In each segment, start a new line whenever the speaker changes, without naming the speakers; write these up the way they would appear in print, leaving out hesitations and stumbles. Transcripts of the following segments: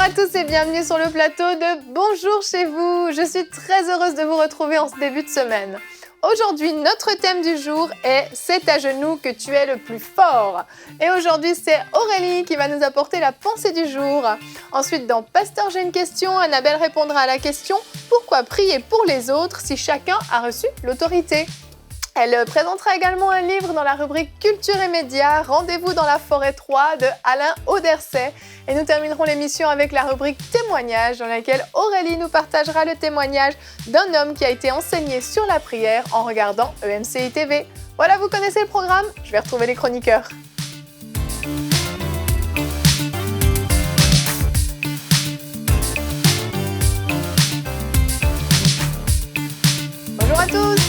à tous et bienvenue sur le plateau de Bonjour chez vous. Je suis très heureuse de vous retrouver en ce début de semaine. Aujourd'hui, notre thème du jour est « C'est à genoux que tu es le plus fort ». Et aujourd'hui, c'est Aurélie qui va nous apporter la pensée du jour. Ensuite, dans Pasteur, j'ai une question, Annabelle répondra à la question « Pourquoi prier pour les autres si chacun a reçu l'autorité ?» Elle présentera également un livre dans la rubrique Culture et médias, Rendez-vous dans la forêt 3 de Alain Auderset. Et nous terminerons l'émission avec la rubrique Témoignages dans laquelle Aurélie nous partagera le témoignage d'un homme qui a été enseigné sur la prière en regardant EMCI TV. Voilà, vous connaissez le programme, je vais retrouver les chroniqueurs. Bonjour à tous.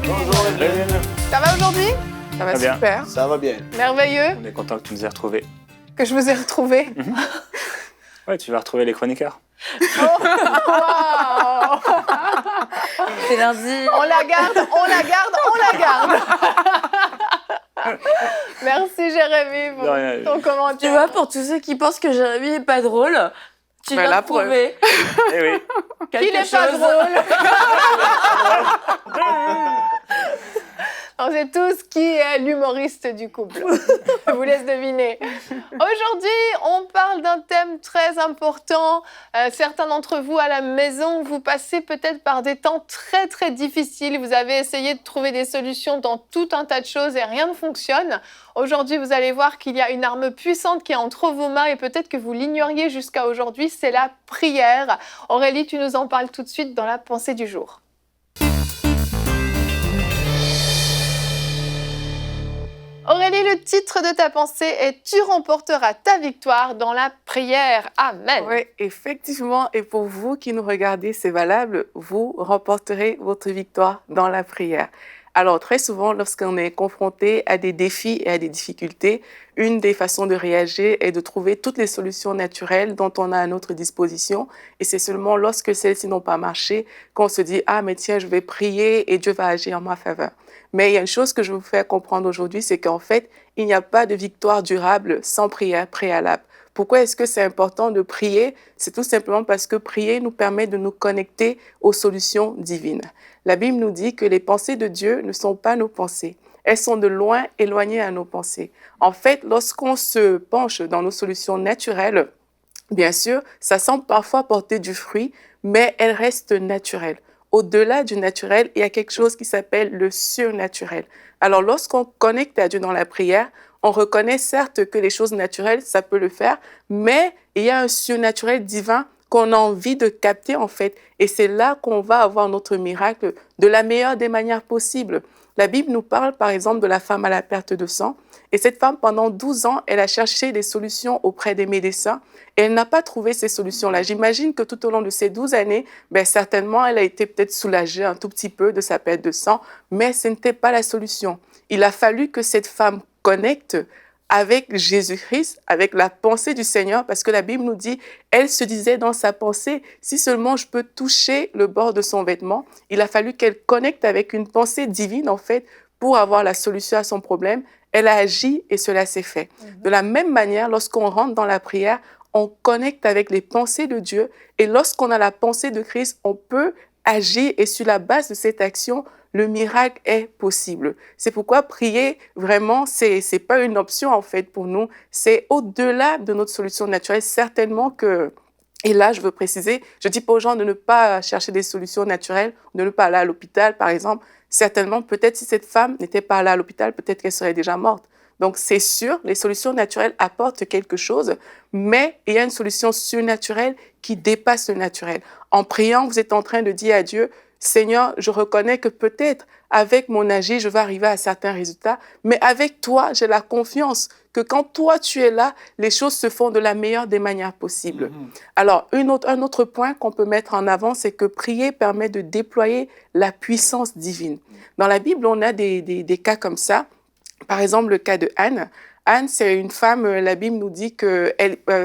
Bonjour Evelyne.
Ça va aujourd'hui?
Ça va
bien.
super.
Ça va bien.
Merveilleux.
On est content que tu nous aies retrouvés.
Que je vous ai retrouvé.
Ouais, tu vas retrouver les chroniqueurs.
Oh, wow.
C'est lundi.
On la garde, on la garde, on la garde. Merci Jérémy pour
De rien.
ton commentaire.
Tu vois, pour tous ceux qui pensent que Jérémy est pas drôle, tu
Bah,
vas
la
prouver
Eh oui.
Qu'il
quelque
n'est pas
chose.
drôle. On sait tous qui est l'humoriste du couple. Je vous laisse deviner. Aujourd'hui, on parle d'un thème très important. Certains d'entre vous à la maison, vous passez peut-être par des temps très très difficiles. Vous avez essayé de trouver des solutions dans tout un tas de choses et rien ne fonctionne. Aujourd'hui, vous allez voir qu'il y a une arme puissante qui est entre vos mains et peut-être que vous l'ignoriez jusqu'à aujourd'hui, c'est la prière. Aurélie, tu nous en parles tout de suite dans la pensée du jour. Aurélie, le titre de ta pensée est « Tu remporteras ta victoire dans la prière ». Amen.
Oui, effectivement. Et pour vous qui nous regardez, c'est valable. Vous remporterez votre victoire dans la prière. Alors, très souvent, lorsqu'on est confronté à des défis et à des difficultés, une des façons de réagir est de trouver toutes les solutions naturelles dont on a à notre disposition. Et c'est seulement lorsque celles-ci n'ont pas marché qu'on se dit « Ah, mais tiens, je vais prier et Dieu va agir en ma faveur ». Mais il y a une chose que je veux vous faire comprendre aujourd'hui, c'est qu'en fait, il n'y a pas de victoire durable sans prière préalable. Pourquoi est-ce que c'est important de prier? C'est tout simplement parce que prier nous permet de nous connecter aux solutions divines. La Bible nous dit que les pensées de Dieu ne sont pas nos pensées. Elles sont de loin éloignées à nos pensées. En fait, lorsqu'on se penche dans nos solutions naturelles, bien sûr, ça semble parfois porter du fruit, mais elles restent naturelles. Au-delà du naturel, il y a quelque chose qui s'appelle le surnaturel. Alors, lorsqu'on connecte à Dieu dans la prière, on reconnaît certes que les choses naturelles, ça peut le faire, mais il y a un surnaturel divin qu'on a envie de capter en fait. Et c'est là qu'on va avoir notre miracle de la meilleure des manières possibles. La Bible nous parle par exemple de la femme à la perte de sang. Et cette femme, pendant 12 ans, elle a cherché des solutions auprès des médecins et elle n'a pas trouvé ces solutions-là. J'imagine que tout au long de ces 12 années, certainement, elle a été peut-être soulagée un tout petit peu de sa perte de sang, mais ce n'était pas la solution. Il a fallu que cette femme connecte avec Jésus-Christ, avec la pensée du Seigneur, parce que la Bible nous dit, elle se disait dans sa pensée, si seulement je peux toucher le bord de son vêtement, il a fallu qu'elle connecte avec une pensée divine, en fait, pour avoir la solution à son problème. Elle a agi et cela s'est fait. De la même manière, lorsqu'on rentre dans la prière, on connecte avec les pensées de Dieu et lorsqu'on a la pensée de Christ, on peut agir et sur la base de cette action, le miracle est possible. C'est pourquoi prier, vraiment, c'est pas une option en fait pour nous. C'est au-delà de notre solution naturelle. Certainement que, et là je veux préciser, je dis pas aux gens de ne pas chercher des solutions naturelles, de ne pas aller à l'hôpital par exemple. Certainement, peut-être si cette femme n'était pas allée à l'hôpital, peut-être qu'elle serait déjà morte. Donc c'est sûr, les solutions naturelles apportent quelque chose, mais il y a une solution surnaturelle qui dépasse le naturel. En priant, vous êtes en train de dire à Dieu, Seigneur, je reconnais que peut-être avec mon agir, je vais arriver à certains résultats, mais avec toi, j'ai la confiance que quand toi, tu es là, les choses se font de la meilleure des manières possibles. Alors, un autre point qu'on peut mettre en avant, c'est que prier permet de déployer la puissance divine. Dans la Bible, on a des cas comme ça. Par exemple, le cas de Anne. Anne, c'est une femme, la Bible nous dit que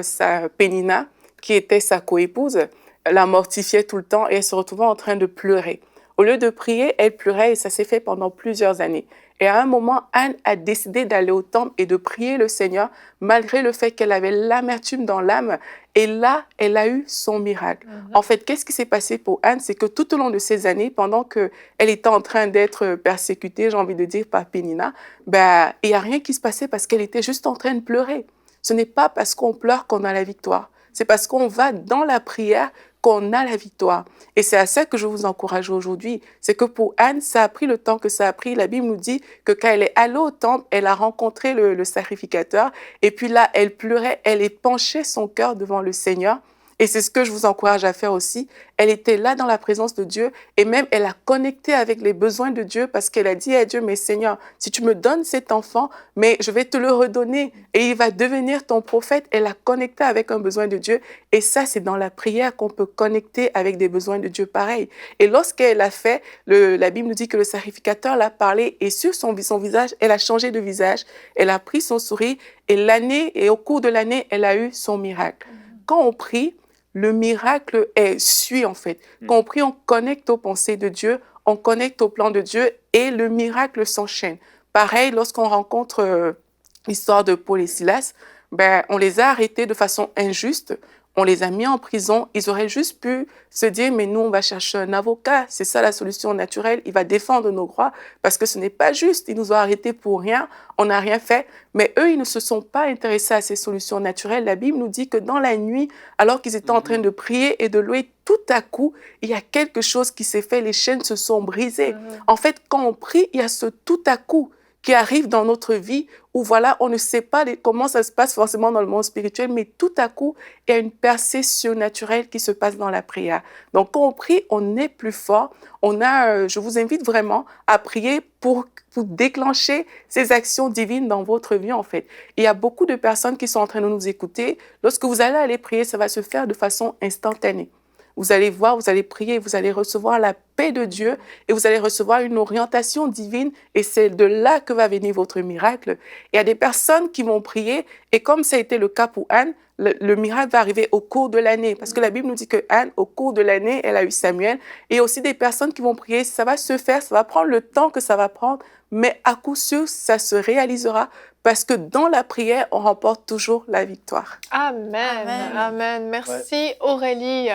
sa Pénina, qui était sa coépouse, la mortifiait tout le temps et elle se retrouvait en train de pleurer. Au lieu de prier, elle pleurait et ça s'est fait pendant plusieurs années. Et à un moment, Anne a décidé d'aller au temple et de prier le Seigneur, malgré le fait qu'elle avait l'amertume dans l'âme. Et là, elle a eu son miracle. En fait, qu'est-ce qui s'est passé pour Anne? C'est que tout au long de ces années, pendant qu'elle était en train d'être persécutée, j'ai envie de dire, par Pénina, il n'y a rien qui se passait parce qu'elle était juste en train de pleurer. Ce n'est pas parce qu'on pleure qu'on a la victoire. C'est parce qu'on va dans la prière qu'on a la victoire. Et c'est à ça que je vous encourage aujourd'hui. C'est que pour Anne, ça a pris le temps que ça a pris. La Bible nous dit que quand elle est allée au temple, elle a rencontré le sacrificateur. Et puis là, elle pleurait, elle penchait son cœur devant le Seigneur. Et c'est ce que je vous encourage à faire aussi. Elle était là dans la présence de Dieu et même elle a connecté avec les besoins de Dieu parce qu'elle a dit à Dieu, mais Seigneur, si tu me donnes cet enfant, mais je vais te le redonner et il va devenir ton prophète. Elle a connecté avec un besoin de Dieu et ça, c'est dans la prière qu'on peut connecter avec des besoins de Dieu pareil. Et lorsqu'elle a fait, la Bible nous dit que le sacrificateur l'a parlé et sur son visage, elle a changé de visage, elle a pris son sourire et au cours de l'année, elle a eu son miracle. Quand on prie, le miracle suit en fait. Quand on prie, on connecte aux pensées de Dieu, on connecte au plan de Dieu et le miracle s'enchaîne. Pareil, lorsqu'on rencontre l'histoire de Paul et Silas, on les a arrêtés de façon injuste, on les a mis en prison. Ils auraient juste pu se dire, mais nous, on va chercher un avocat. C'est ça la solution naturelle. Il va défendre nos droits parce que ce n'est pas juste. Ils nous ont arrêtés pour rien. On n'a rien fait. Mais eux, ils ne se sont pas intéressés à ces solutions naturelles. La Bible nous dit que dans la nuit, alors qu'ils étaient en train de prier et de louer, tout à coup, il y a quelque chose qui s'est fait. Les chaînes se sont brisées. En fait, quand on prie, il y a ce tout à coup qui arrive dans notre vie où voilà, on ne sait pas comment ça se passe forcément dans le monde spirituel, mais tout à coup, il y a une percée surnaturelle qui se passe dans la prière. Donc, quand on prie, on est plus fort. Je vous invite vraiment à prier pour déclencher ces actions divines dans votre vie, en fait. Il y a beaucoup de personnes qui sont en train de nous écouter. Lorsque vous allez aller prier, ça va se faire de façon instantanée. Vous allez voir, vous allez prier, vous allez recevoir la paix de Dieu et vous allez recevoir une orientation divine et c'est de là que va venir votre miracle. Il y a des personnes qui vont prier et comme ça a été le cas pour Anne, le miracle va arriver au cours de l'année parce que la Bible nous dit que Anne, au cours de l'année, elle a eu Samuel et aussi des personnes qui vont prier, ça va se faire, ça va prendre le temps que ça va prendre, mais à coup sûr, ça se réalisera parce que dans la prière, on remporte toujours la victoire.
Amen.
Amen.
Amen. Merci Aurélie.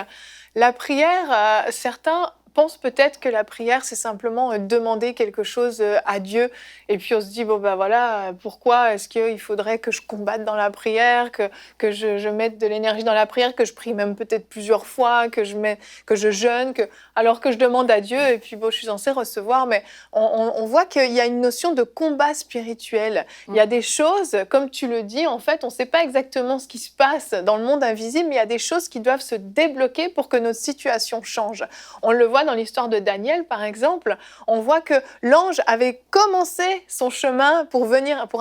La prière, certains pensent peut-être que la prière, c'est simplement demander quelque chose à Dieu. Et puis on se dit, bon ben voilà, pourquoi est-ce qu'il faudrait que je combatte dans la prière, que je mette de l'énergie dans la prière, que je prie même peut-être plusieurs fois, que je jeûne, alors que je demande à Dieu, et puis bon, je suis censée recevoir. Mais on voit qu'il y a une notion de combat spirituel. Il y a des choses, comme tu le dis, en fait, on ne sait pas exactement ce qui se passe dans le monde invisible, mais il y a des choses qui doivent se débloquer pour que notre situation change. On le voit dans l'histoire de Daniel, par exemple, on voit que l'ange avait commencé son chemin pour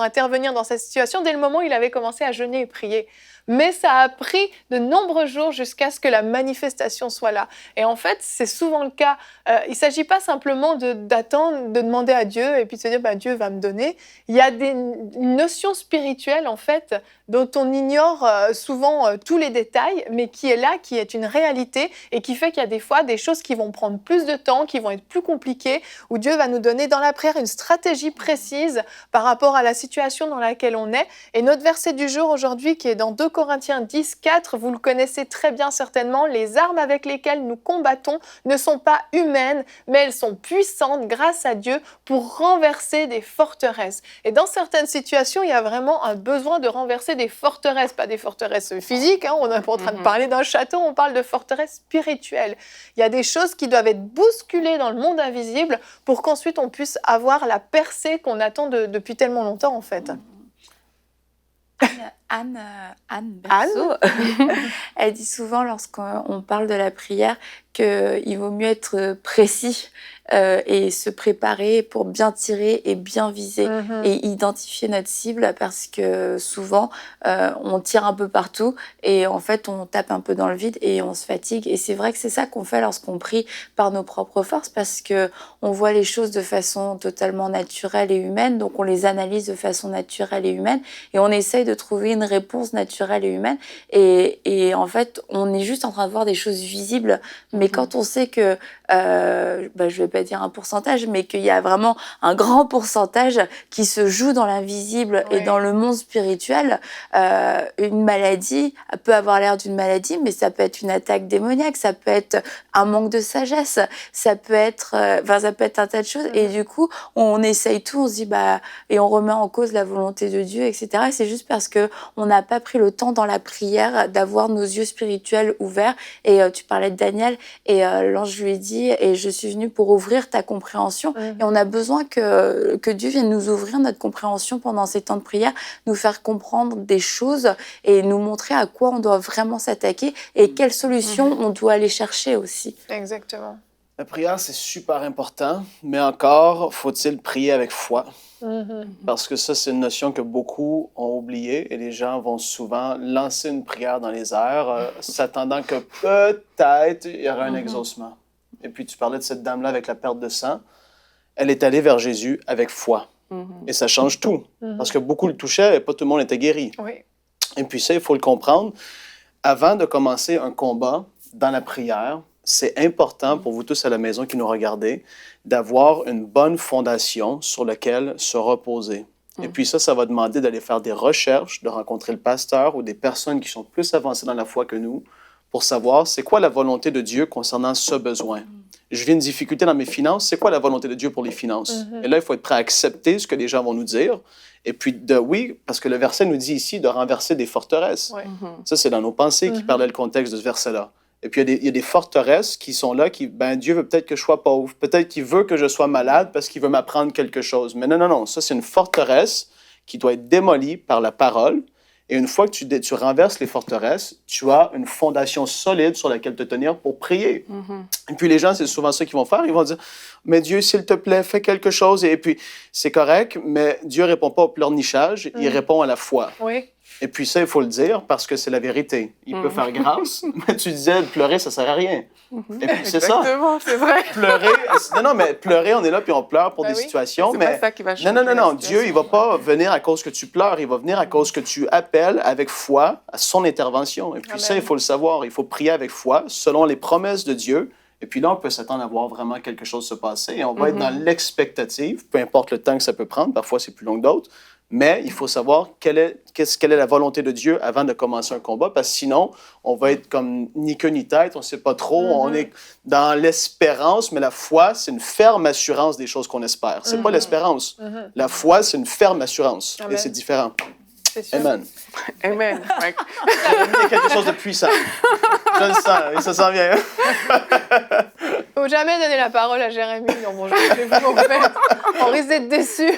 intervenir dans cette situation dès le moment où il avait commencé à jeûner et prier. Mais ça a pris de nombreux jours jusqu'à ce que la manifestation soit là. Et en fait, c'est souvent le cas. Il ne s'agit pas simplement d'attendre, de demander à Dieu et puis de se dire Dieu va me donner. Il y a une notion spirituelle, en fait, dont on ignore souvent tous les détails, mais qui est là, qui est une réalité et qui fait qu'il y a des fois des choses qui vont prendre plus de temps, qui vont être plus compliquées, où Dieu va nous donner dans la prière une stratégie précise par rapport à la situation dans laquelle on est. Et notre verset du jour aujourd'hui, qui est dans 2 Corinthiens 10, 4, vous le connaissez très bien certainement, les armes avec lesquelles nous combattons ne sont pas humaines, mais elles sont puissantes grâce à Dieu pour renverser des forteresses. Et dans certaines situations, il y a vraiment un besoin de renverser des forteresses, pas des forteresses physiques, on n'est pas en train de parler d'un château, on parle de forteresses spirituelles. Il y a des choses qui doivent être bousculées dans le monde invisible pour qu'ensuite on puisse avoir la percée qu'on attend depuis tellement longtemps en fait.
Anne Berceau, elle dit souvent lorsqu'on parle de la prière qu'il vaut mieux être précis et se préparer pour bien tirer et bien viser et identifier notre cible parce que souvent on tire un peu partout et en fait on tape un peu dans le vide et on se fatigue et c'est vrai que c'est ça qu'on fait lorsqu'on prie par nos propres forces parce que on voit les choses de façon totalement naturelle et humaine donc on les analyse de façon naturelle et humaine et on essaye de trouver une réponse naturelle et humaine et en fait on est juste en train de voir des choses visibles mais quand on sait que je vais pas dire un pourcentage, mais qu'il y a vraiment un grand pourcentage qui se joue dans l'invisible et dans le monde spirituel. Une maladie peut avoir l'air d'une maladie, mais ça peut être une attaque démoniaque, ça peut être un manque de sagesse, ça peut être un tas de choses. Et du coup, on essaye tout, on se dit, et on remet en cause la volonté de Dieu, etc. Et c'est juste parce que on n'a pas pris le temps dans la prière d'avoir nos yeux spirituels ouverts. Et tu parlais de Daniel, et l'ange lui dit, et je suis venue pour ouvrir ta compréhension. Et on a besoin que Dieu vienne nous ouvrir notre compréhension pendant ces temps de prière, nous faire comprendre des choses et nous montrer à quoi on doit vraiment s'attaquer et quelles solutions on doit aller chercher aussi.
Exactement.
La prière, c'est super important, mais encore, faut-il prier avec foi? Parce que ça, c'est une notion que beaucoup ont oubliée et les gens vont souvent lancer une prière dans les airs, s'attendant que peut-être il y aura un exaucement. Et puis, tu parlais de cette dame-là avec la perte de sang. Elle est allée vers Jésus avec foi. Et ça change tout, parce que beaucoup le touchaient et pas tout le monde était guéri.
Oui.
Et puis ça, il faut le comprendre. Avant de commencer un combat dans la prière, c'est important pour vous tous à la maison qui nous regardez d'avoir une bonne fondation sur laquelle se reposer. Et puis ça va demander d'aller faire des recherches, de rencontrer le pasteur ou des personnes qui sont plus avancées dans la foi que nous pour savoir c'est quoi la volonté de Dieu concernant ce besoin. Je vis une difficulté dans mes finances, c'est quoi la volonté de Dieu pour les finances? Et là, il faut être prêt à accepter ce que les gens vont nous dire. Et puis, parce que le verset nous dit ici de renverser des forteresses. Ça, c'est dans nos pensées qui parlait le contexte de ce verset-là. Et puis, il y a des forteresses qui sont là, Dieu veut peut-être que je sois pauvre, peut-être qu'il veut que je sois malade parce qu'il veut m'apprendre quelque chose. Mais non, ça, c'est une forteresse qui doit être démolie par la parole. Et une fois que tu renverses les forteresses, tu as une fondation solide sur laquelle te tenir pour prier. Et puis les gens, c'est souvent ça qu'ils vont faire. Ils vont dire, mais Dieu, s'il te plaît, fais quelque chose. Et puis, c'est correct, mais Dieu ne répond pas au pleurnichage, il répond à la foi.
Oui.
Et puis ça, il faut le dire parce que c'est la vérité. Il peut faire grâce, mais tu disais, pleurer, ça ne sert à rien. Et puis c'est ça.
Exactement, c'est vrai.
Pleurer, mais pleurer, on est là puis on pleure pour des situations.
C'est
mais
pas ça qui va changer
non, Dieu, il ne va pas venir à cause que tu pleures, il va venir à cause que tu appelles avec foi à son intervention. Et puis ça, il faut le savoir. Il faut prier avec foi selon les promesses de Dieu. Et puis là, on peut s'attendre à voir vraiment quelque chose se passer. Et on va être dans l'expectative, peu importe le temps que ça peut prendre. Parfois, c'est plus long que d'autres. Mais il faut savoir quelle est la volonté de Dieu avant de commencer un combat, parce que sinon, on va être comme ni queue ni tête, on ne sait pas trop, on est dans l'espérance, mais la foi, c'est une ferme assurance des choses qu'on espère. C'est pas l'espérance. La foi, c'est une ferme assurance, et c'est différent.
C'est sûr.
Amen.
Amen. Ouais.
Il y a quelque chose de puissant. Je le sens, et ça s'en vient.
Faut jamais donner la parole à Jérémy. Non, bon, je vais vous en faire. On risque d'être déçus.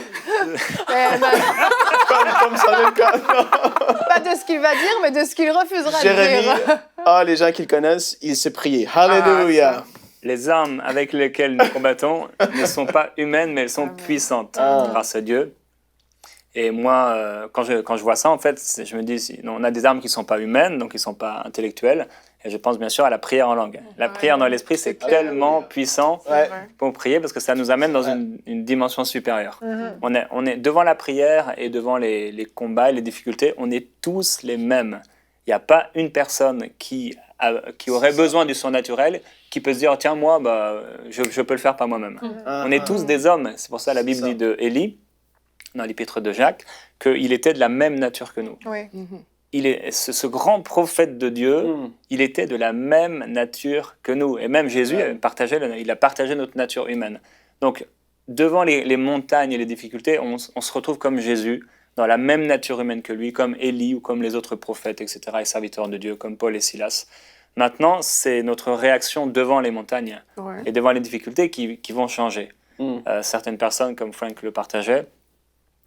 Comme ça, le cas.
Pas de ce qu'il va dire, mais de ce qu'il refusera de
Jérémy,
dire.
les gens qui le connaissent, il sait prier. Hallelujah.
Les armes avec lesquelles nous combattons ne sont pas humaines, mais elles sont puissantes grâce à Dieu. Et moi, quand je vois ça, en fait, je me dis, on a des armes qui ne sont pas humaines, donc qui ne sont pas intellectuelles. Et je pense bien sûr à la prière en langue. La prière dans l'esprit, c'est tellement puissant pour prier parce que ça nous amène dans une dimension supérieure. On est devant la prière et devant les combats et les difficultés, on est tous les mêmes. Il n'y a pas une personne qui aurait besoin du surnaturel qui peut se dire, tiens, moi, je peux le faire par moi-même. On est tous des hommes. C'est pour ça que la Bible dit de Élie, dans l'épître de Jacques, qu'il était de la même nature que nous.
Oui.
Ce grand prophète de Dieu, il était de la même nature que nous. Et même Jésus il a partagé notre nature humaine. Donc, devant les montagnes et les difficultés, on se retrouve comme Jésus, dans la même nature humaine que lui, comme Élie ou comme les autres prophètes, etc., et serviteurs de Dieu, comme Paul et Silas. Maintenant, c'est notre réaction devant les montagnes et devant les difficultés qui vont changer. Certaines personnes, comme Frank le partageait,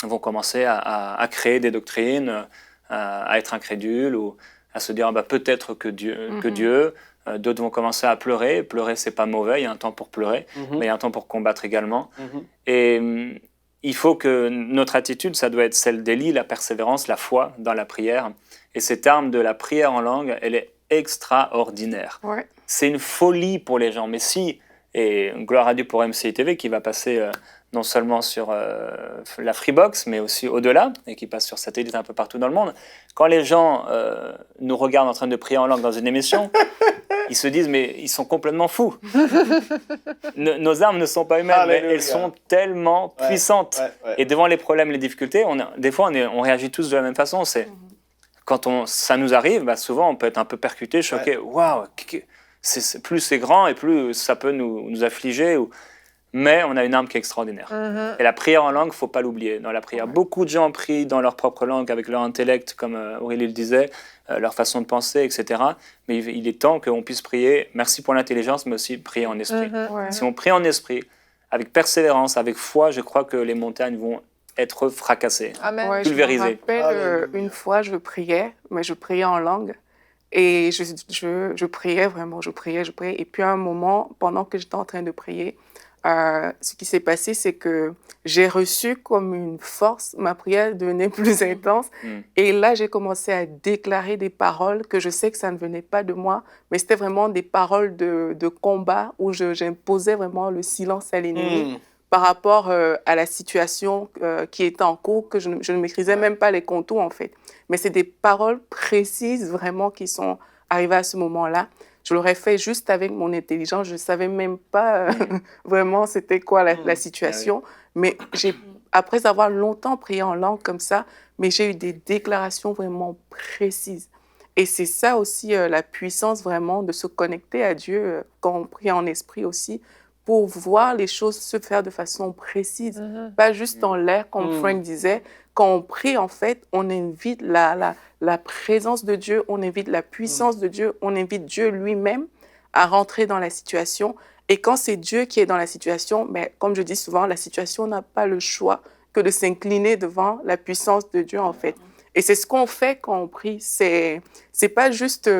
vont commencer à créer des doctrines, à être incrédules ou à se dire peut-être que Dieu. D'autres vont commencer à pleurer. Pleurer, c'est pas mauvais, il y a un temps pour pleurer, mais il y a un temps pour combattre également. Et il faut que notre attitude, ça doit être celle d'Élie, la persévérance, la foi dans la prière. Et cette arme de la prière en langue, elle est extraordinaire. C'est une folie pour les gens. Mais et gloire à Dieu pour MCI TV qui va passer non seulement sur la Freebox, mais aussi au-delà, et qui passe sur satellite un peu partout dans le monde. Quand les gens nous regardent en train de prier en langue dans une émission, ils se disent, mais ils sont complètement fous. Nos armes ne sont pas humaines, mais elles sont tellement puissantes. Et devant les problèmes, les difficultés, des fois, on réagit tous de la même façon. Quand ça nous arrive, souvent, on peut être un peu percuté, choqué. Waouh, plus c'est grand et plus ça peut nous affliger. Mais on a une arme qui est extraordinaire. Et la prière en langue, il ne faut pas l'oublier. Dans la prière, beaucoup de gens prient dans leur propre langue, avec leur intellect, comme Aurélie le disait, leur façon de penser, etc. Mais il est temps qu'on puisse prier, merci pour l'intelligence, mais aussi prier en esprit. Si on prie en esprit, avec persévérance, avec foi, je crois que les montagnes vont être fracassées, pulvérisées.
Je me rappelle une fois, je priais en langue. Et je priais vraiment, je priais. Et puis à un moment, pendant que j'étais en train de prier, ce qui s'est passé, c'est que j'ai reçu comme une force, ma prière devenait plus intense. Et là, j'ai commencé à déclarer des paroles que je sais que ça ne venait pas de moi, mais c'était vraiment des paroles de combat où j'imposais vraiment le silence à l'ennemi par rapport à la situation qui était en cours, que je ne maîtrisais même pas les contours en fait. Mais c'est des paroles précises vraiment qui sont arrivées à ce moment-là. Je l'aurais fait juste avec mon intelligence. Je ne savais même pas vraiment c'était quoi la situation. Mais après avoir longtemps prié en langue comme ça, mais j'ai eu des déclarations vraiment précises. Et c'est ça aussi la puissance vraiment de se connecter à Dieu quand on prie en esprit aussi, pour voir les choses se faire de façon précise. Pas juste en l'air, comme Frank disait. Quand on prie, en fait, on invite la présence de Dieu, on invite la puissance de Dieu, on invite Dieu lui-même à rentrer dans la situation. Et quand c'est Dieu qui est dans la situation, mais comme je dis souvent, la situation n'a pas le choix que de s'incliner devant la puissance de Dieu, en fait. Et c'est ce qu'on fait quand on prie. C'est pas juste,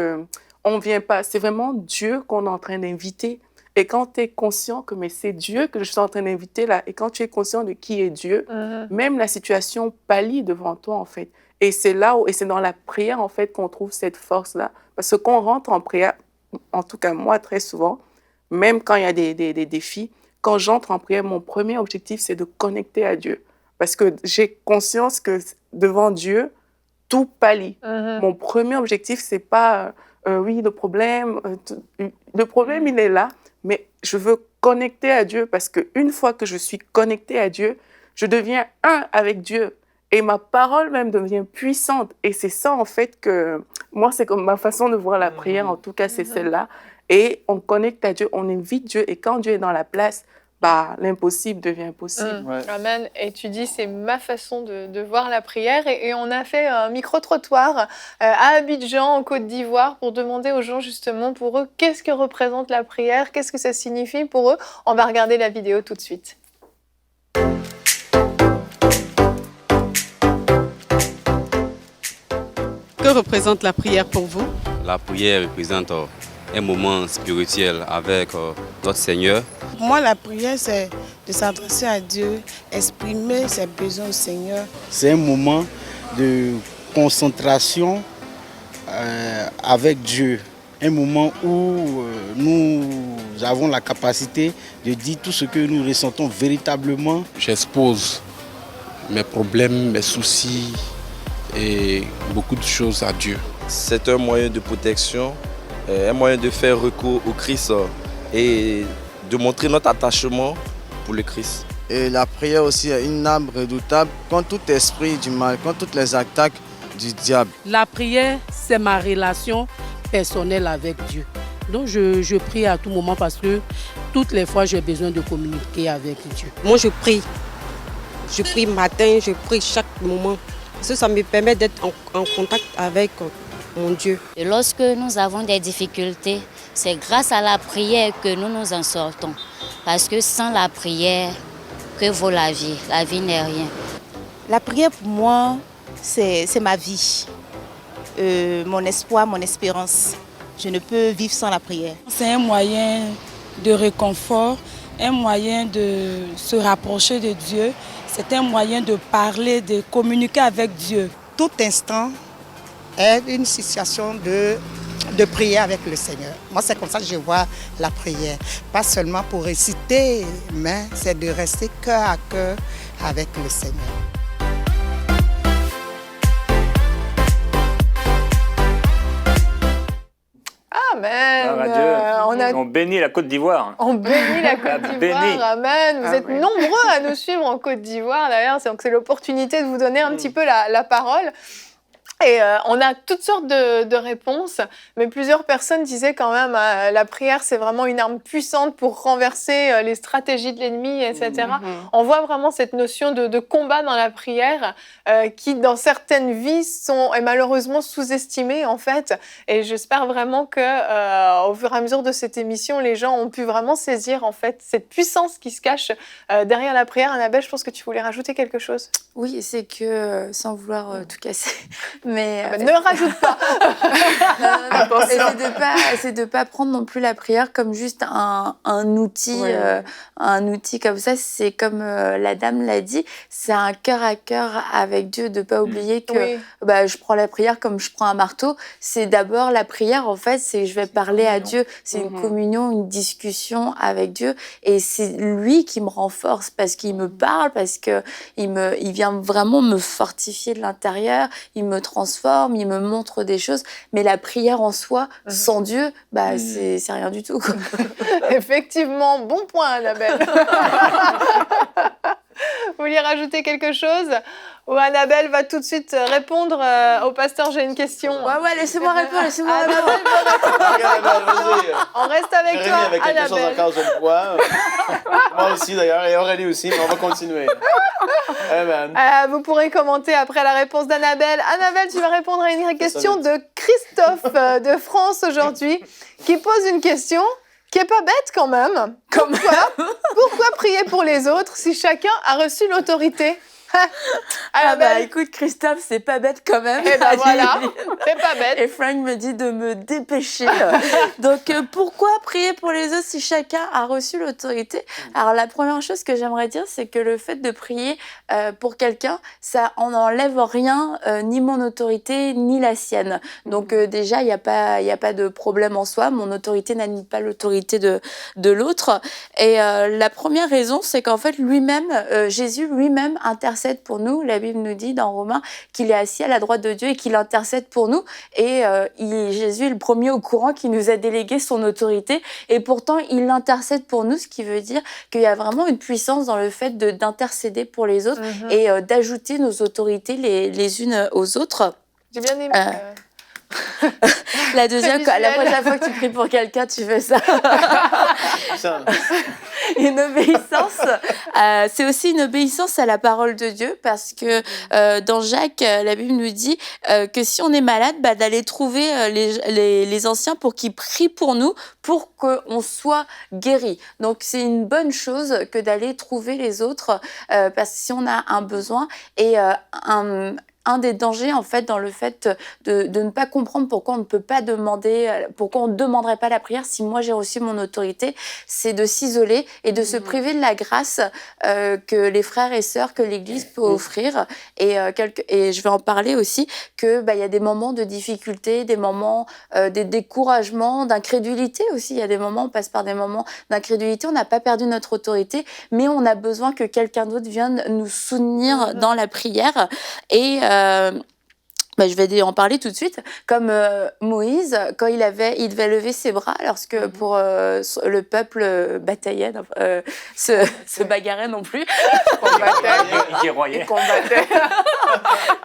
on vient pas, c'est vraiment Dieu qu'on est en train d'inviter. Et quand tu es conscient que mais c'est Dieu que je suis en train d'inviter là, et quand tu es conscient de qui est Dieu, même la situation pâlit devant toi en fait. Et c'est là où, et c'est dans la prière en fait qu'on trouve cette force-là. Parce que quand on rentre en prière, en tout cas moi très souvent, même quand il y a des défis, quand j'entre en prière, mon premier objectif c'est de connecter à Dieu. Parce que j'ai conscience que devant Dieu, tout pâlit. Mon premier objectif c'est pas, oui le problème il est là. Mais je veux connecter à Dieu parce qu'une fois que je suis connectée à Dieu, je deviens un avec Dieu. Et ma parole même devient puissante. Et c'est ça, en fait, que moi, c'est comme ma façon de voir la prière. En tout cas, c'est celle-là. Et on connecte à Dieu, on invite Dieu. Et quand Dieu est dans la place, l'impossible devient possible.
Amen. Et tu dis, c'est ma façon de voir la prière. Et on a fait un micro-trottoir à Abidjan, en Côte d'Ivoire, pour demander aux gens, justement, pour eux, qu'est-ce que représente la prière, qu'est-ce que ça signifie pour eux. On va regarder la vidéo tout de suite.
Que représente la prière pour vous?
La prière représente un moment spirituel avec notre Seigneur.
Pour moi, la prière, c'est de s'adresser à Dieu, exprimer ses besoins au Seigneur.
C'est un moment de concentration avec Dieu. Un moment où nous avons la capacité de dire tout ce que nous ressentons véritablement.
J'expose mes problèmes, mes soucis et beaucoup de choses à Dieu.
C'est un moyen de protection, un moyen de faire recours au Christ et de montrer notre attachement pour le Christ.
Et la prière aussi est une arme redoutable contre tout esprit du mal, contre toutes les attaques du diable.
La prière, c'est ma relation personnelle avec Dieu. Donc je prie à tout moment parce que toutes les fois j'ai besoin de communiquer avec Dieu.
Moi je prie. Je prie matin, je prie chaque moment. Parce que ça me permet d'être en contact avec mon Dieu.
Et lorsque nous avons des difficultés, c'est grâce à la prière que nous nous en sortons. Parce que sans la prière, que vaut la vie? La vie n'est rien.
La prière pour moi, c'est ma vie, mon espoir, mon espérance. Je ne peux vivre sans la prière.
C'est un moyen de réconfort, un moyen de se rapprocher de Dieu. C'est un moyen de parler, de communiquer avec Dieu.
Tout instant est une situation de prière avec le Seigneur. Moi, c'est comme ça que je vois la prière. Pas seulement pour réciter, mais c'est de rester cœur à cœur avec le Seigneur.
Amen. On bénit la Côte d'Ivoire.
On bénit la Côte d'Ivoire. Amen. Vous êtes nombreux à nous suivre en Côte d'Ivoire, d'ailleurs. Donc, c'est l'opportunité de vous donner un petit peu la parole. Et on a toutes sortes de réponses, mais plusieurs personnes disaient quand même la prière, c'est vraiment une arme puissante pour renverser les stratégies de l'ennemi, etc. On voit vraiment cette notion de combat dans la prière qui, dans certaines vies, est malheureusement sous-estimée, en fait. Et j'espère vraiment que, au fur et à mesure de cette émission, les gens ont pu vraiment saisir, en fait, cette puissance qui se cache derrière la prière. Annabelle, je pense que tu voulais rajouter quelque chose.
Oui, c'est que, sans vouloir tout casser, mais
ne rajoute pas.
C'est de pas prendre non plus la prière comme juste un outil, un outil comme ça. C'est comme la dame l'a dit, c'est un cœur à cœur avec Dieu. De pas oublier que je prends la prière comme je prends un marteau. C'est d'abord la prière, en fait, c'est je vais parler à Dieu. C'est une communion, une discussion avec Dieu, et c'est lui qui me renforce parce qu'il me parle, parce que il vient vraiment me fortifier de l'intérieur. Il me transforme, il me montre des choses, mais la prière en soi, sans Dieu, c'est rien du tout, quoi.
Effectivement, bon point, Annabelle. Vous vouliez rajouter quelque chose? Ou Annabelle va tout de suite répondre au pasteur, j'ai une question.
Ouais, laissez-moi répondre,
On reste avec
Jérémy
toi,
avec quelque chose encore, je le vois. Moi aussi, d'ailleurs, et Aurélie aussi, mais on va continuer. Amen.
Vous pourrez commenter après la réponse d'Annabelle. Annabelle, tu vas répondre à une question de Christophe de France aujourd'hui, qui pose une question qui est pas bête quand même. Pourquoi prier pour les autres si chacun a reçu l'autorité?
Écoute, Christophe, c'est pas bête quand même.
Et voilà, c'est pas bête.
Et Frank me dit de me dépêcher. Donc, pourquoi prier pour les autres si chacun a reçu l'autorité? Alors, la première chose que j'aimerais dire, c'est que le fait de prier pour quelqu'un, ça en enlève rien, ni mon autorité, ni la sienne. Donc, déjà, il n'y a pas de problème en soi. Mon autorité n'annule pas l'autorité de l'autre. Et la première raison, c'est qu'en fait, Jésus lui-même intercède pour nous. La Bible nous dit dans Romains qu'il est assis à la droite de Dieu et qu'il intercède pour nous. Et Jésus est le premier au courant qui nous a délégué son autorité. Et pourtant, il intercède pour nous, ce qui veut dire qu'il y a vraiment une puissance dans le fait d'intercéder pour les autres et d'ajouter nos autorités les unes aux autres.
J'ai bien aimé.
La prochaine fois que tu pries pour quelqu'un, tu fais ça. Une obéissance, c'est aussi une obéissance à la parole de Dieu, parce que dans Jacques, la Bible nous dit que si on est malade, d'aller trouver les anciens pour qu'ils prient pour nous, pour qu'on soit guéri. Donc c'est une bonne chose que d'aller trouver les autres, parce que si on a un besoin et un des dangers, en fait, dans le fait de ne pas comprendre pourquoi on ne peut pas demander, pourquoi on ne demanderait pas la prière si moi j'ai reçu mon autorité, c'est de s'isoler et de se priver de la grâce que les frères et sœurs, que l'Église peut offrir. Et je vais en parler aussi, que y a des moments de difficulté, des moments des découragements, d'incrédulité aussi. Il y a des moments, on passe par des moments d'incrédulité, on n'a pas perdu notre autorité, mais on a besoin que quelqu'un d'autre vienne nous soutenir dans la prière. Et je vais en parler tout de suite. Comme Moïse, quand il devait lever ses bras lorsque pour le peuple bataillait, se bagarrait non plus.
Il
combattait.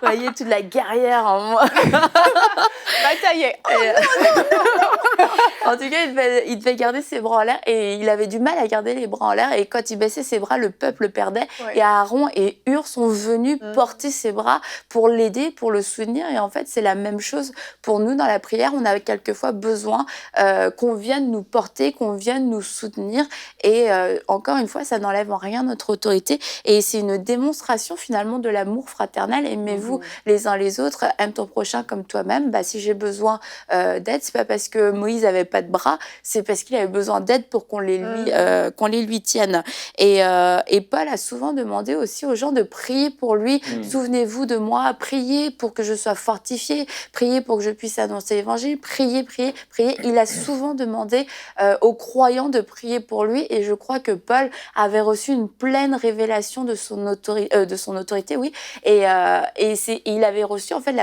Vous voyez toute la guerrière en moi.
Bataillait.
En tout cas, il devait garder ses bras en l'air, et il avait du mal à garder les bras en l'air. Et quand il baissait ses bras, le peuple perdait. Ouais. Et Aaron et Hur sont venus porter ses bras pour l'aider, pour le soutenir. Et en fait, c'est la même chose pour nous dans la prière. On a quelquefois besoin qu'on vienne nous porter, qu'on vienne nous soutenir. Et encore une fois, ça n'enlève en rien notre autorité. Et c'est une démonstration finalement de l'amour fraternel. Aimez-vous les uns les autres, aime ton prochain comme toi-même. Si j'ai besoin d'aide, c'est pas parce que Moïse avait pas de bras, c'est parce qu'il avait besoin d'aide pour qu'on les lui tienne. Et Paul a souvent demandé aussi aux gens de prier pour lui. Souvenez-vous de moi, priez pour que je sois sois fortifié, priez pour que je puisse annoncer l'évangile, priez. Il a souvent demandé aux croyants de prier pour lui et je crois que Paul avait reçu une pleine révélation de son autorité, oui. Et il avait reçu en fait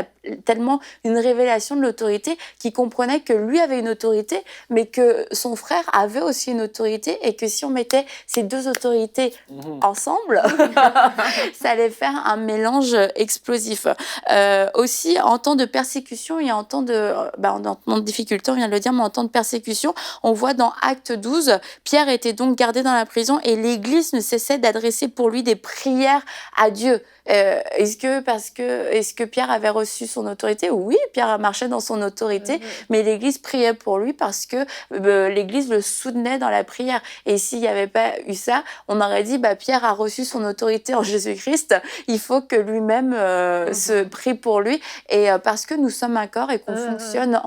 tellement une révélation de l'autorité qu'il comprenait que lui avait une autorité, mais que son frère avait aussi une autorité et que si on mettait ces deux autorités ensemble, ça allait faire un mélange explosif. Aussi, en temps de persécution et en temps de difficulté, on vient de le dire, mais en temps de persécution, on voit dans Acte 12, Pierre était donc gardé dans la prison et l'Église ne cessait d'adresser pour lui des prières à Dieu. Est-ce que Pierre avait reçu son autorité? Oui, Pierre marchait dans son autorité, mais l'Église priait pour lui parce que l'Église le soutenait dans la prière. Et s'il n'y avait pas eu ça, on aurait dit Pierre a reçu son autorité en Jésus-Christ, il faut que lui-même se prie pour lui. Et parce que nous sommes un corps et qu'on fonctionne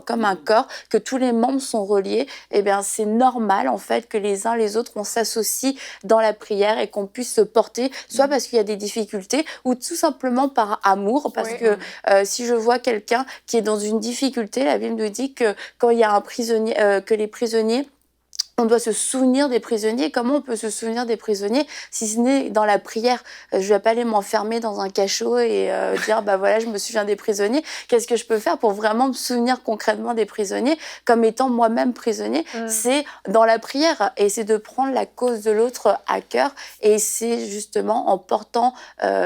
comme un corps, que tous les membres sont reliés, eh bien c'est normal en fait que les uns les autres on s'associe dans la prière et qu'on puisse se porter, soit parce qu'il y a des difficultés ou tout simplement par amour, parce que si je vois quelqu'un qui est dans une difficulté, la Bible nous dit que quand il y a un prisonnier, que les prisonniers, on doit se souvenir des prisonniers. Comment on peut se souvenir des prisonniers si ce n'est dans la prière? Je ne vais pas aller m'enfermer dans un cachot et dire voilà, je me souviens des prisonniers. Qu'est-ce que je peux faire pour vraiment me souvenir concrètement des prisonniers comme étant moi-même prisonnier? C'est dans la prière et c'est de prendre la cause de l'autre à cœur et c'est justement en portant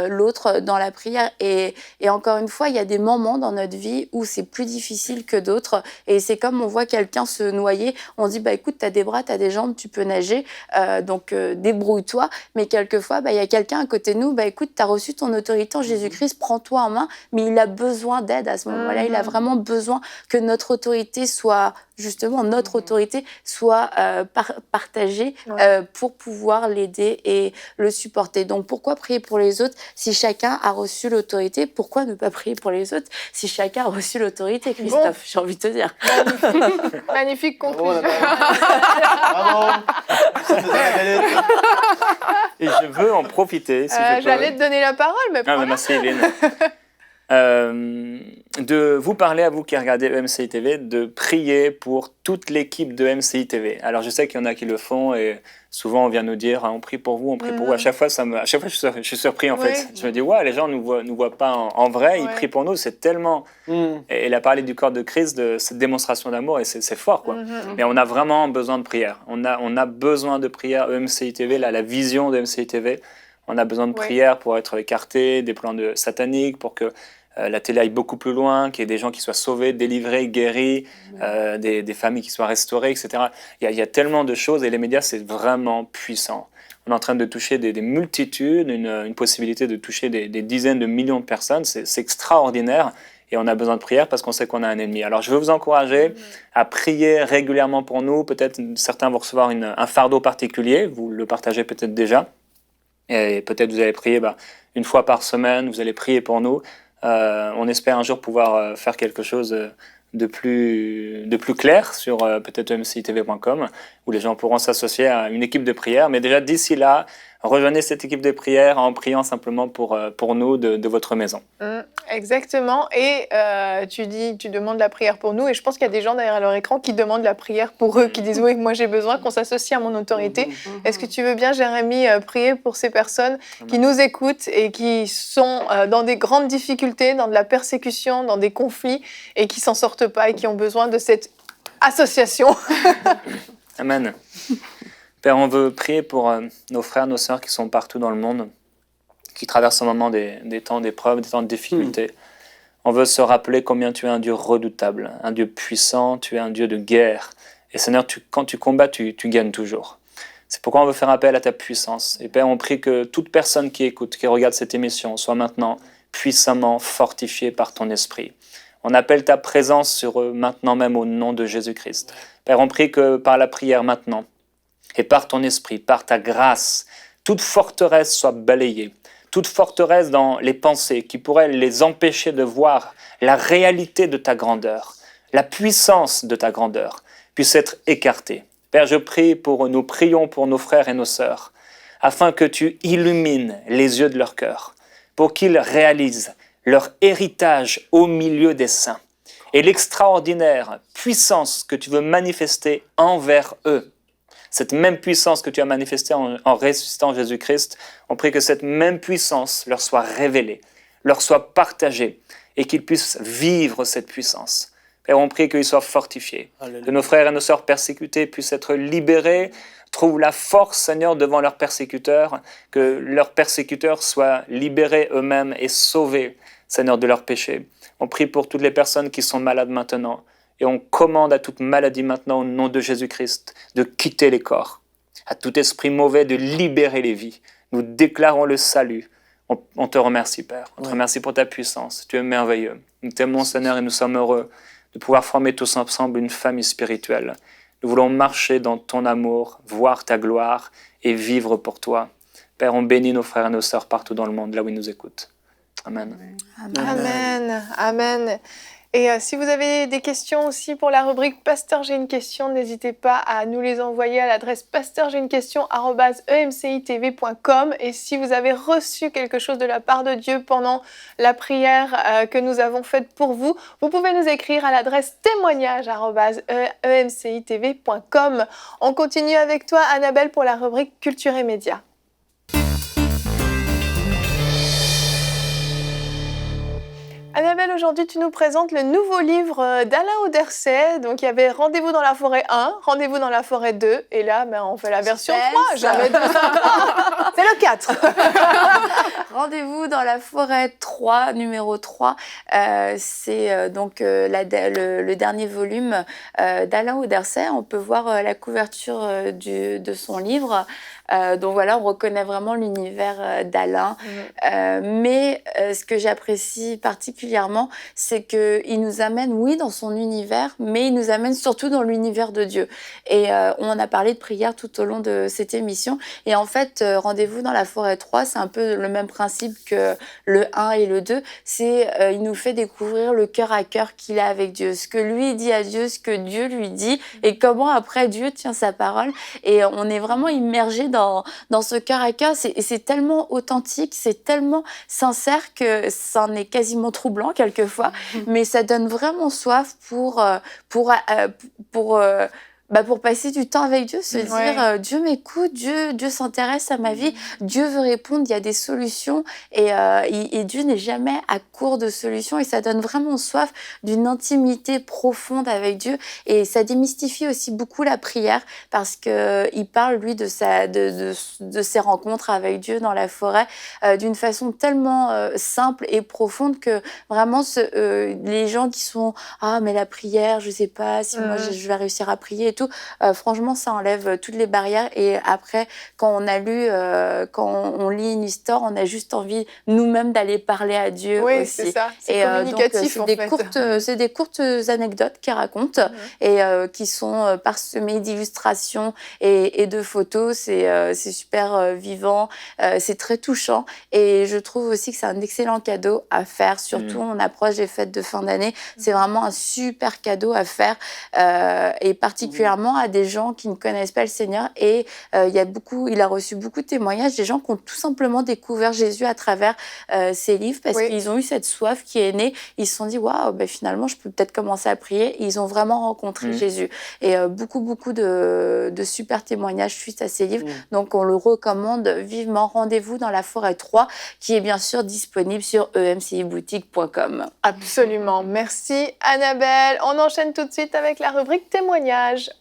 l'autre dans la prière. Et encore une fois, il y a des moments dans notre vie où c'est plus difficile que d'autres et c'est comme on voit quelqu'un se noyer, on dit écoute, t'as des bras, tu as des jambes, tu peux nager, donc débrouille-toi. Mais quelquefois, il y a quelqu'un à côté de nous, écoute, tu as reçu ton autorité en Jésus-Christ, prends-toi en main, mais il a besoin d'aide à ce moment-là. Il a vraiment besoin que notre autorité soit, justement, partagée pour pouvoir l'aider et le supporter. Donc, pourquoi prier pour les autres si chacun a reçu l'autorité? Pourquoi ne pas prier pour les autres si chacun a reçu l'autorité, Christophe? J'ai envie de te dire.
Magnifique conclusion.
Bravo.
Et je veux en profiter, si je peux.
J'allais te donner la parole, mais
merci, Hélène. De vous parler, à vous qui regardez MCI TV, de prier pour toute l'équipe de MCI TV. Alors, je sais qu'il y en a qui le font et souvent, on vient nous dire on prie pour vous, on prie pour vous. À chaque fois, je suis surpris, en fait. Je me dis, les gens ne nous voient pas en vrai, ils prient pour nous. C'est tellement... Et il a parlé du corps de Christ, de cette démonstration d'amour, et c'est fort, quoi. Mais on a vraiment besoin de prière. On a besoin de prière. MCI TV, la vision de MCI TV, on a besoin de prière pour être écarté des plans sataniques, pour que la télé aille beaucoup plus loin, qu'il y ait des gens qui soient sauvés, délivrés, guéris, des familles qui soient restaurées, etc. Il y a tellement de choses et les médias, c'est vraiment puissant. On est en train de toucher des multitudes, une possibilité de toucher des dizaines de millions de personnes. C'est extraordinaire et on a besoin de prière parce qu'on sait qu'on a un ennemi. Alors je veux vous encourager à prier régulièrement pour nous. Peut-être certains vont recevoir un fardeau particulier, vous le partagez peut-être déjà. Et peut-être vous allez prier une fois par semaine, vous allez prier pour nous. On espère un jour pouvoir faire quelque chose de plus clair sur peut-être mcitv.com où les gens pourront s'associer à une équipe de prière. Mais déjà d'ici là, rejoignez cette équipe de prière en priant simplement pour nous de votre maison.
Exactement. Et tu demandes la prière pour nous. Et je pense qu'il y a des gens derrière leur écran qui demandent la prière pour eux, qui disent oui, moi j'ai besoin qu'on s'associe à mon autorité. Est-ce que tu veux bien, Jérémy, prier pour ces personnes qui nous écoutent et qui sont dans des grandes difficultés, dans de la persécution, dans des conflits et qui s'en sortent pas et qui ont besoin de cette association?
Amen. Père, on veut prier pour nos frères, nos sœurs qui sont partout dans le monde, qui traversent un moment des temps d'épreuve, des temps de difficulté. On veut se rappeler combien tu es un Dieu redoutable, un Dieu puissant, tu es un Dieu de guerre. Et Seigneur, quand tu combats, tu gagnes toujours. C'est pourquoi on veut faire appel à ta puissance. Et Père, on prie que toute personne qui écoute, qui regarde cette émission, soit maintenant puissamment fortifiée par ton esprit. On appelle ta présence sur eux maintenant même au nom de Jésus-Christ. Père, on prie que par la prière maintenant, et par ton esprit, par ta grâce, toute forteresse soit balayée, toute forteresse dans les pensées qui pourrait les empêcher de voir la réalité de ta grandeur, la puissance de ta grandeur, puisse être écartée. Père, nous prions pour nos frères et nos sœurs, afin que tu illumines les yeux de leur cœur, pour qu'ils réalisent leur héritage au milieu des saints et l'extraordinaire puissance que tu veux manifester envers eux. Cette même puissance que tu as manifestée en ressuscitant Jésus-Christ, on prie que cette même puissance leur soit révélée, leur soit partagée et qu'ils puissent vivre cette puissance. Père, on prie qu'ils soient fortifiés, que nos frères et nos sœurs persécutés puissent être libérés, trouvent la force, Seigneur, devant leurs persécuteurs, que leurs persécuteurs soient libérés eux-mêmes et sauvés, Seigneur, de leurs péchés. On prie pour toutes les personnes qui sont malades maintenant et on commande à toute maladie maintenant au nom de Jésus-Christ de quitter les corps, à tout esprit mauvais de libérer les vies. Nous déclarons le salut. On te remercie, Père. On te remercie pour ta puissance. Tu es merveilleux. Nous t'aimons, Seigneur, et nous sommes heureux de pouvoir former tous ensemble une famille spirituelle. Nous voulons marcher dans ton amour, voir ta gloire et vivre pour toi. Père, on bénit nos frères et nos sœurs partout dans le monde, là où ils nous écoutent. Amen.
Amen. Amen. Et si vous avez des questions aussi pour la rubrique Pasteur, j'ai une question, n'hésitez pas à nous les envoyer à l'adresse pasteurj'ainequestion@emcitv.com. Et si vous avez reçu quelque chose de la part de Dieu pendant la prière que nous avons faite pour vous, vous pouvez nous écrire à l'adresse témoignage@emcitv.com. On continue avec toi, Annabelle, pour la rubrique Culture et Médias. Annabelle, aujourd'hui, tu nous présentes le nouveau livre d'Alain Auderset. Donc, il y avait Rendez-vous dans la forêt 1, Rendez-vous dans la forêt 2. Et là, on fait la version 3. Jamais 2, 5, 3. C'est le 4.
Rendez-vous dans la forêt 3, numéro 3. C'est donc le dernier volume d'Alain Auderset. On peut voir la couverture de son livre. Donc voilà, on reconnaît vraiment l'univers d'Alain. Mais ce que j'apprécie particulièrement, c'est qu'il nous amène, oui, dans son univers, mais il nous amène surtout dans l'univers de Dieu. Et on a parlé de prière tout au long de cette émission. Et en fait, Rendez-vous dans la forêt 3, c'est un peu le même principe que le 1 et le 2. Il nous fait découvrir le cœur à cœur qu'il a avec Dieu. Ce que lui dit à Dieu, ce que Dieu lui dit, et comment après Dieu tient sa parole. Et on est vraiment immergé dans ce cœur à cœur. C'est tellement authentique, c'est tellement sincère que ça en est quasiment troublant quelquefois, mais ça donne vraiment soif pour passer du temps avec Dieu, se dire Dieu m'écoute, Dieu s'intéresse à ma vie, Dieu veut répondre, il y a des solutions et Dieu n'est jamais à court de solutions et ça donne vraiment soif d'une intimité profonde avec Dieu et ça démystifie aussi beaucoup la prière parce qu'il parle lui de ses rencontres avec Dieu dans la forêt d'une façon tellement simple et profonde que vraiment les gens qui sont mais la prière, je sais pas si moi je vais réussir à prier et tout, franchement ça enlève toutes les barrières et après quand on lit une histoire on a juste envie nous-mêmes d'aller parler à Dieu aussi.
C'est ça, c'est communicatif
donc, c'est des courtes anecdotes qu'il raconte et qui sont parsemées d'illustrations et de photos, c'est super vivant, c'est très touchant et je trouve aussi que c'est un excellent cadeau à faire, surtout on approche des fêtes de fin d'année, c'est vraiment un super cadeau à faire et particulièrement à des gens qui ne connaissent pas le Seigneur et il a reçu beaucoup de témoignages des gens qui ont tout simplement découvert Jésus à travers ses livres parce qu'ils ont eu cette soif qui est née, ils se sont dit waouh, finalement je peux peut-être commencer à prier et ils ont vraiment rencontré Jésus et beaucoup de super témoignages suite à ces livres, donc on le recommande vivement. Rendez-vous dans la forêt 3 qui est bien sûr disponible sur emciboutique.com.
Absolument, merci Annabelle. On enchaîne tout de suite avec la rubrique témoignages.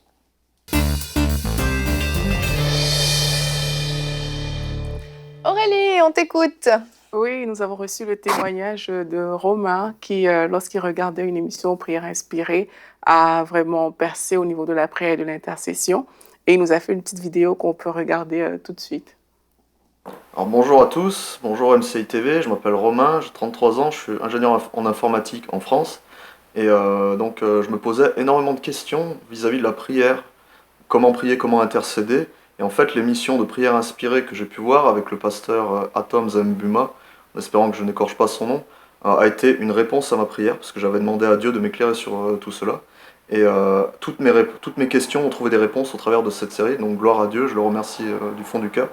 Aurélie, on t'écoute.
Oui, nous avons reçu le témoignage de Romain qui, lorsqu'il regardait une émission Prière inspirée, a vraiment percé au niveau de la prière et de l'intercession. Et il nous a fait une petite vidéo qu'on peut regarder tout de suite.
Alors bonjour à tous, bonjour MCI TV, je m'appelle Romain, j'ai 33 ans, je suis ingénieur en informatique en France. Et donc je me posais énormément de questions vis-à-vis de la prière, comment prier, comment intercéder. Et en fait l'émission de prière inspirée que j'ai pu voir avec le pasteur Atom Zembuma, en espérant que je n'écorche pas son nom, a été une réponse à ma prière, parce que j'avais demandé à Dieu de m'éclairer sur tout cela. Et toutes mes questions ont trouvé des réponses au travers de cette série, donc gloire à Dieu, je le remercie du fond du cœur.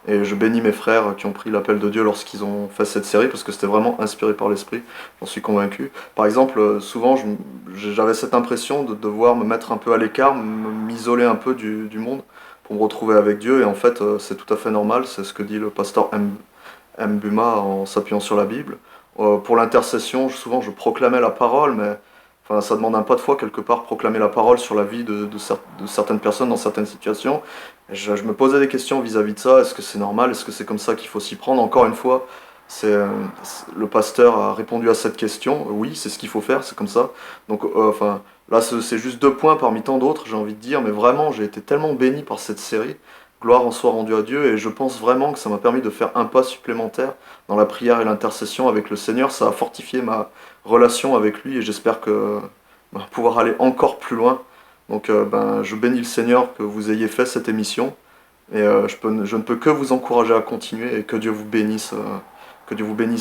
Et je bénis mes frères qui ont pris l'appel de Dieu lorsqu'ils ont fait cette série, parce que c'était vraiment inspiré par l'Esprit, j'en suis convaincu. Par exemple, souvent, j'avais cette impression de devoir me mettre un peu à l'écart, m'isoler un peu du monde pour me retrouver avec Dieu. Et en fait, c'est tout à fait normal, c'est ce que dit le pasteur Mbuma en s'appuyant sur la Bible. Pour l'intercession, souvent je proclamais la parole, mais enfin, ça demande un pas de foi quelque part, proclamer la parole sur la vie de certaines personnes dans certaines situations. Et je me posais des questions vis-à-vis de ça. Est-ce que c'est normal? Est-ce que c'est comme ça qu'il faut s'y prendre? Encore une fois, le pasteur a répondu à cette question. Oui, c'est ce qu'il faut faire, c'est comme ça. Donc, enfin, là, c'est juste 2 points parmi tant d'autres, j'ai envie de dire. Mais vraiment, j'ai été tellement béni par cette série. Gloire en soit rendue à Dieu. Et je pense vraiment que ça m'a permis de faire un pas supplémentaire dans la prière et l'intercession avec le Seigneur. Ça a fortifié ma relation avec lui et j'espère que pouvoir aller encore plus loin. Donc je bénis le Seigneur que vous ayez fait cette émission et je ne peux que vous encourager à continuer et que Dieu vous bénisse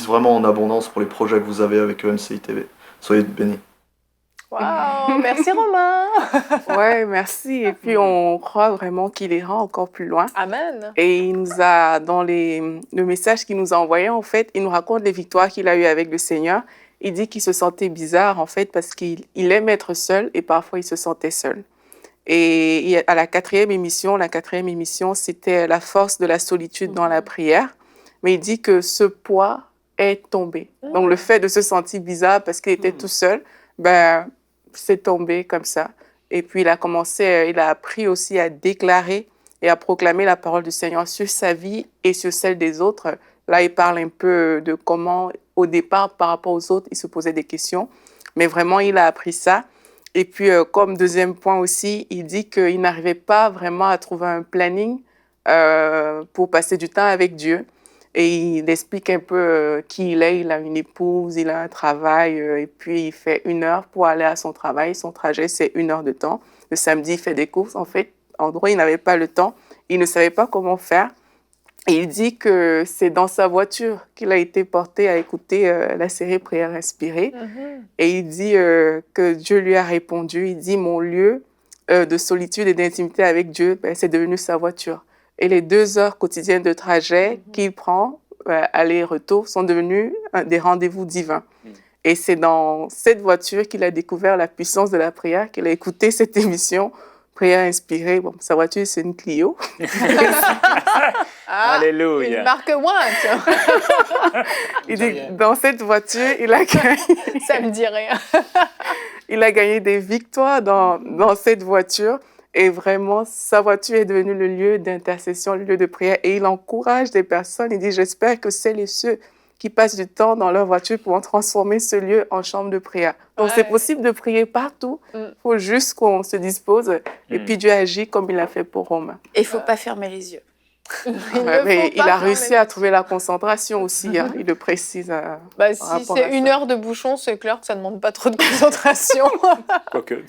vraiment en abondance pour les projets que vous avez avec MCI TV. Soyez bénis.
Waouh, merci Romain.
Ouais, merci. Et puis on croit vraiment qu'il ira encore plus loin.
Amen.
Et il nous a, dans le message qu'il nous a envoyé, en fait, il nous raconte les victoires qu'il a eues avec le Seigneur. Il dit qu'il se sentait bizarre, en fait, parce qu'il aime être seul et parfois il se sentait seul. Et à la quatrième émission, c'était la force de la solitude dans la prière. Mais il dit que ce poids est tombé. Donc le fait de se sentir bizarre parce qu'il était tout seul, c'est tombé comme ça. Et puis il a appris aussi à déclarer et à proclamer la parole du Seigneur sur sa vie et sur celle des autres. Là, il parle un peu de comment, au départ, par rapport aux autres, il se posait des questions. Mais vraiment, il a appris ça. Et puis, comme deuxième point aussi, il dit qu'il n'arrivait pas vraiment à trouver un planning pour passer du temps avec Dieu. Et il explique un peu qui il est. Il a une épouse, il a un travail, et puis il fait 1 heure pour aller à son travail. Son trajet, c'est 1 heure de temps. Le samedi, il fait des courses. En fait, en gros, il n'avait pas le temps. Il ne savait pas comment faire. Et il dit que c'est dans sa voiture qu'il a été porté à écouter la série Prière inspirée. Et il dit que Dieu lui a répondu. Il dit, mon lieu de solitude et d'intimité avec Dieu, c'est devenu sa voiture. Et les 2 heures quotidiennes de trajet qu'il prend, aller-retour, sont devenus des rendez-vous divins. Et c'est dans cette voiture qu'il a découvert la puissance de la prière, qu'il a écouté cette émission Prière inspirée. Bon, sa voiture, c'est une Clio.
Alléluia.
Une marque Wint.
Il dit, dans cette voiture, il a gagné...
Ça me dit rien.
Il a gagné des victoires dans cette voiture. Et vraiment, sa voiture est devenue le lieu d'intercession, le lieu de prière. Et il encourage des personnes. Il dit, j'espère que celles et ceux qui passent du temps dans leur voiture pourront transformer ce lieu en chambre de prière. Donc, c'est possible de prier partout. Il faut juste qu'on se dispose. Et puis, Dieu agit comme il l'a fait pour Romain.
Et il ne faut pas fermer les yeux.
Mais il a réussi à trouver la concentration aussi, il le précise.
Si c'est 1 heure de bouchon, c'est clair que ça ne demande pas trop de concentration.
Quoique.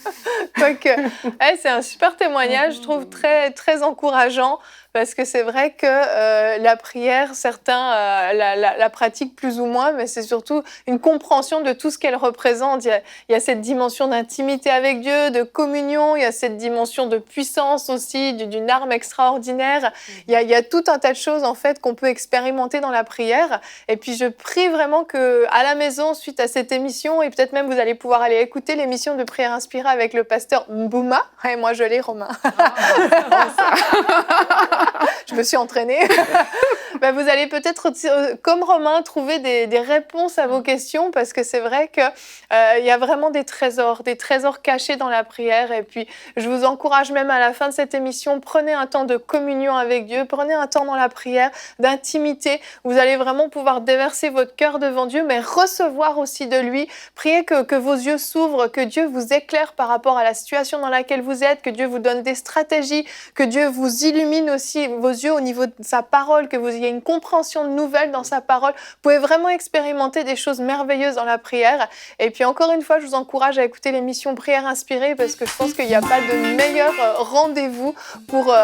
C'est un super témoignage, je trouve très, très encourageant. Parce que c'est vrai que la prière, certains la pratiquent plus ou moins, mais c'est surtout une compréhension de tout ce qu'elle représente. Il y a cette dimension d'intimité avec Dieu, de communion, il y a cette dimension de puissance aussi, d'une arme extraordinaire. Il y a tout un tas de choses en fait qu'on peut expérimenter dans la prière. Et puis je prie vraiment qu'à la maison, suite à cette émission, et peut-être même vous allez pouvoir aller écouter l'émission de Prière inspirée avec le pasteur Mbuma. Et moi je l'ai, Romain. Je me suis entraînée. Vous allez peut-être, comme Romain, trouver des réponses à vos questions parce que c'est vrai qu'il y a vraiment des trésors cachés dans la prière. Et puis, je vous encourage même à la fin de cette émission, prenez un temps de communion avec Dieu, prenez un temps dans la prière, d'intimité. Vous allez vraiment pouvoir déverser votre cœur devant Dieu, mais recevoir aussi de lui. Priez que vos yeux s'ouvrent, que Dieu vous éclaire par rapport à la situation dans laquelle vous êtes, que Dieu vous donne des stratégies, que Dieu vous illumine aussi vos yeux au niveau de sa parole, que vous ayez une compréhension nouvelle dans sa parole. Vous pouvez vraiment expérimenter des choses merveilleuses dans la prière. Et puis encore une fois, je vous encourage à écouter l'émission Prière inspirée parce que je pense qu'il n'y a pas de meilleur rendez-vous pour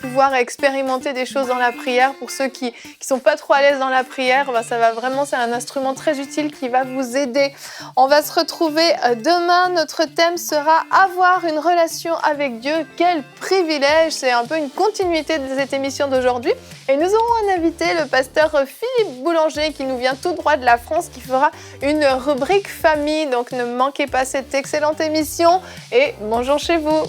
pouvoir expérimenter des choses dans la prière. Pour ceux qui sont pas trop à l'aise dans la prière, ça va vraiment, c'est un instrument très utile qui va vous aider. On va se retrouver demain. Notre thème sera avoir une relation avec Dieu. Quel privilège! C'est un peu une continuité de cette émission d'aujourd'hui. Et nous aurons un invité, le pasteur Philippe Boulanger, qui nous vient tout droit de la France, qui fera une rubrique famille. Donc ne manquez pas cette excellente émission et bonjour chez vous.